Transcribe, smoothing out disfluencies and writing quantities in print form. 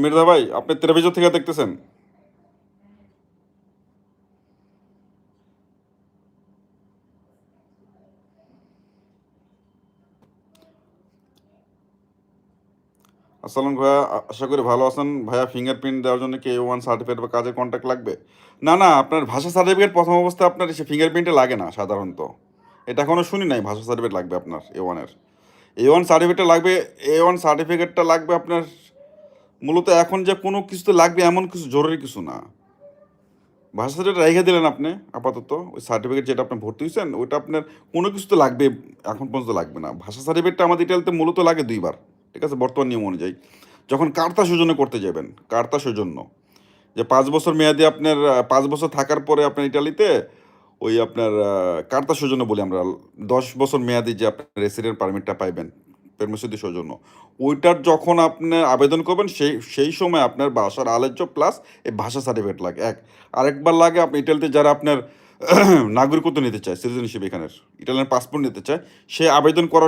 মির্জা ভাই, আপনি টেলিভিশন থেকে দেখতেছেন? আসসালাম ভাইয়া, আশা করি ভালো আছেন। ভাইয়া, ফিঙ্গারপ্রিন্ট দেওয়ার জন্য কি A1 সার্টিফিকেট বা কাজের কন্ট্রাক্ট লাগবে? না, না, আপনার ভাষা সার্টিফিকেট প্রথম অবস্থায় আপনার সে ফিঙ্গারপ্রিন্টে লাগে না সাধারণত। এটা এখনো শুনি নাই ভাষা সার্টিফিকেট লাগবে আপনার A1 এর। A1 সার্টিফিকেটটা লাগবে, A1 সার্টিফিকেটটা লাগবে আপনার মূলত এখন যে কোনো কিছুতে লাগবে এমন কিছু জরুরি কিছু না। ভাষা সার্টিফিকেট রেখে দিলেন আপনি আপাতত। ওই সার্টিফিকেট যেটা আপনি ভর্তি হইছেন ওইটা আপনার কোনো কিছুতে লাগবে, এখন পর্যন্ত লাগবে না। ভাষা সার্টিফিকেটটা আমাদের ইটালিতে মূলত লাগে ২ বার। ঠিক আছে? বর্তমান নিয়ম অনুযায়ী। যখন কার্তা সৌজন্য করতে যাবেন, কার্তা সৌজন্য। যে ৫ বছর মেয়াদি আপনার ৫ বছর থাকার পরে আপনার ইটালিতে ওই আপনার কার্তা সৌজন্য বলি আমরা। ১০ বছর মেয়াদি যে আপনার রেসিডেন্ট পারমিটটা পাইবেন, পেরমিসো দি সৌজন্য। ওইটার যখন আপনি আবেদন করবেন সেই সময় আপনার বাসার আলোচ্য প্লাস এই ভাষা সার্টিফিকেট লাগে ১। আরেকবার লাগে আপনি ইটালিতে যারা আপনার নাগরিকত্ব নিতে চায়, সিটিজেনশিপ এখানের, ইটালিয়ান পাসপোর্ট নিতে চায়, সে আবেদন করার